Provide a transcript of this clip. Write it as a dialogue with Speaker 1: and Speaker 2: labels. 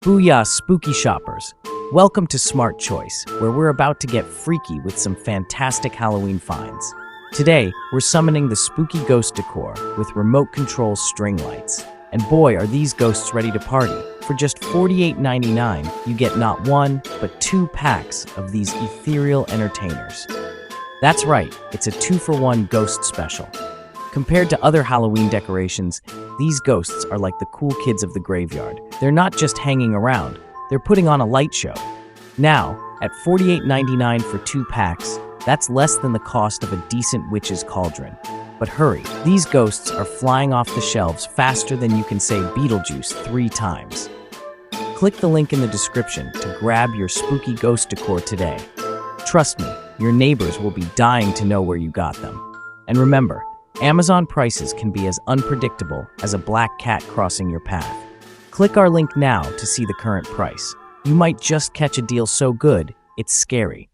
Speaker 1: Booyah, spooky shoppers! Welcome to Smart Choice, where we're about to get freaky with some fantastic Halloween finds. Today, we're summoning the Spooky Ghost Decor with remote control string lights. And boy, are these ghosts ready to party. For just $48.99, you get not one, but 2 packs of these ethereal entertainers. That's right, it's a 2-for-1 ghost special. Compared to other Halloween decorations, these ghosts are like the cool kids of the graveyard. They're not just hanging around, they're putting on a light show. Now, at $48.99 for 2 packs, that's less than the cost of a decent witch's cauldron. But hurry, these ghosts are flying off the shelves faster than you can say Beetlejuice 3 times. Click the link in the description to grab your Spooky Ghost Decor today. Trust me, your neighbors will be dying to know where you got them. And remember, Amazon prices can be as unpredictable as a black cat crossing your path. Click our link now to see the current price. You might just catch a deal so good, it's scary.